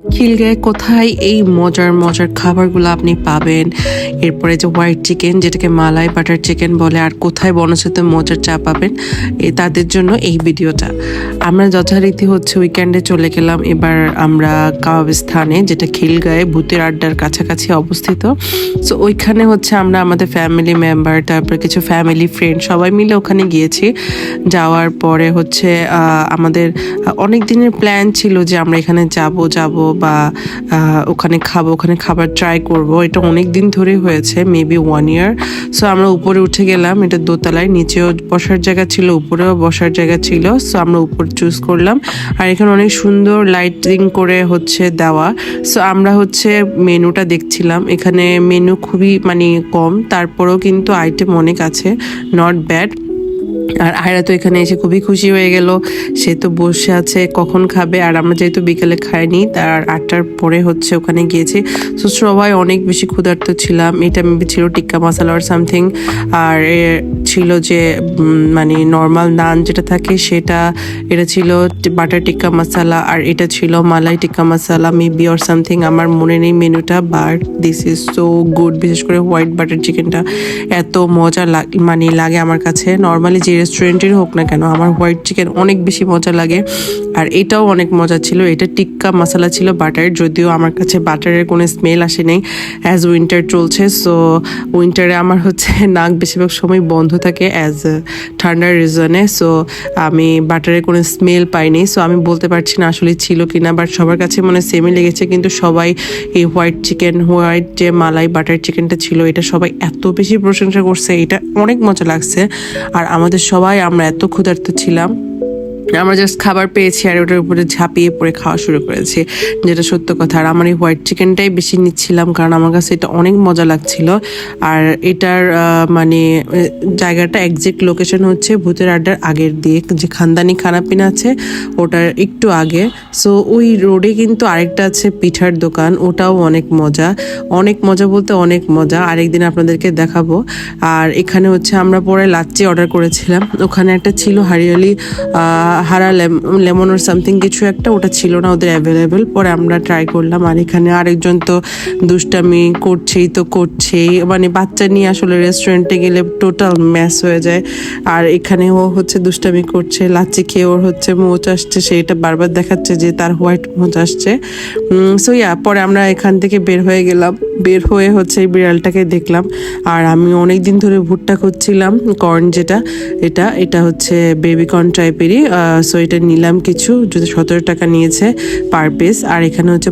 খিলগাঁয়ে কোথায় এই মজার মজার খাবারগুলো আপনি পাবেন? এরপরে যে হোয়াইট চিকেন যেটাকে মালাই বাটার চিকেন বলে, আর কোথায় বনশ্রীতে মজার চা পাবেন, তাদের জন্য এই ভিডিওটা। আমরা যথারীতি হচ্ছে উইকেন্ডে চলে গেলাম এবার আমরা কাবাবিস্তানে, যেটা খিলগাঁয়ে ভূতের আড্ডার কাছাকাছি অবস্থিত। সো ওইখানে হচ্ছে আমরা আমাদের ফ্যামিলি মেম্বার, তারপর কিছু ফ্যামিলি ফ্রেন্ড সবাই মিলে ওখানে গিয়েছি। যাওয়ার পরে হচ্ছে আমাদের অনেক দিনের প্ল্যান ছিল যে আমরা এখানে যাব বা ওখানে খাবো, ওখানে খাবার ট্রাই করব। এটা অনেক দিন ধরে হয়েছে, মেবি 1 ইয়ার। সো আমরা উপরে উঠে গেলাম, এটা দোতলায়, নিচেও বসার জায়গা ছিল, উপরেও বসার জায়গা ছিল। সো আমরা উপর চুজ করলাম, আর এখানে অনেক সুন্দর লাইটিং করে হচ্ছে দেওয়া। সো আমরা হচ্ছে মেনুটা দেখছিলাম, এখানে মেনু খুবই মানে কম, তারপরেও কিন্তু আইটেম অনেক আছে, নট ব্যাড। আর আয়রা তো এখানে এসে খুবই খুশি হয়ে গেল, সে তো বসে আছে কখন খাবে। আর আমরা যেহেতু বিকেলে খাইনি, তার 8টার পরে হচ্ছে ওখানে গিয়েছি। তো সবাই অনেক বেশি ক্ষুধার্ত ছিলাম। এটা মেবি ছিল টিক্কা মশলা আর সামথিং, আর ছিল যে মানে নর্মাল নান যেটা থাকে সেটা, এটা ছিল বাটার টিক্কা মশলা, আর এটা ছিল malai tikka masala maybe or something, আমার মনে নেই মেনুটা। But this is so good, বিশেষ করে হোয়াইট বাটার চিকেনটা এত মজা মানে লাগে আমার কাছে। নর্মালি যে রেস্টুরেন্টের হোক না কেন, আমার হোয়াইট চিকেন অনেক বেশি মজা লাগে। আর এটাও অনেক মজা ছিল, এটা টিক্কা মশলা ছিল বাটার, যদিও আমার কাছে বাটারের কোনো স্মেল আসে নেই অ্যাজ উইন্টার চলছে। সো উইন্টারে আমার হচ্ছে নাক বেশিরভাগ সময় বন্ধ থাকে অ্যাজ ঠান্ডার রিজনে। সো আমি বাটারের কোনো স্মেল পাইনি। সো আমি বলতে পারছি না আসলে ছিল কি না, বাট সবার কাছে মনে সেমই লেগেছে। কিন্তু সবাই এই হোয়াইট যে মালাই বাটার চিকেনটা ছিল, এটা সবাই এত বেশি প্রশংসা করছে, এটা অনেক মজা লাগছে। আর আমাদের সবাই, আমরা এত ক্ষুধার্ত ছিলাম, আমরা জাস্ট খাবার পেয়েছি আর ওটার উপরে ঝাঁপিয়ে পড়ে খাওয়া শুরু করেছি, যেটা সত্য কথা। আর আমার এই হোয়াইট চিকেনটাই বেশি নিচ্ছিলাম, কারণ আমার কাছে এটা অনেক মজা লাগছিল। আর এটার মানে জায়গাটা একজ্যাক্ট লোকেশন হচ্ছে ভূতের আড্ডার আগের দিক, যে খানদানি খানাপিনা আছে ওটার একটু আগে। সো ওই রোডে কিন্তু আরেকটা আছে পিঠার দোকান, ওটাও অনেক মজা, অনেক মজা বলতে অনেক মজা, আরেকদিন আপনাদেরকে দেখাবো। আর এখানে হচ্ছে আমরা পরে লাচ্ছি অর্ডার করেছিলাম, ওখানে একটা ছিল হারিয়ালি হারা লেমন ওর সামথিং কিছু একটা, ওটা ছিল না ওদের অ্যাভেলেবেল। পরে আমরা ট্রাই করলাম। আর এখানে আরেকজন তো দুষ্টামি করছেই, মানে বাচ্চা নিয়ে আসলে রেস্টুরেন্টে গেলে টোটাল ম্যাস হয়ে যায়। আর এখানে ও হচ্ছে দুষ্টামি করছে, লাচ্ছি খেয়ে ওর হচ্ছে মোচ আসছে, সেইটা বারবার দেখাচ্ছে যে তার হোয়াইট মোচ আসছে। সো পরে আমরা এখান থেকে বের হয়ে গেলাম, বের হয়ে হচ্ছে এই বিড়ালটাকে দেখলাম। আর আমি অনেক দিন ধরে ভুট্টা খুঁজছিলাম, কর্ন যেটা, এটা হচ্ছে বেবি কর্ন টাইপেরই। সো এটা নিলাম কিছু, যদি 17 টাকা নিয়েছে পার পিস। আর এখানে হচ্ছে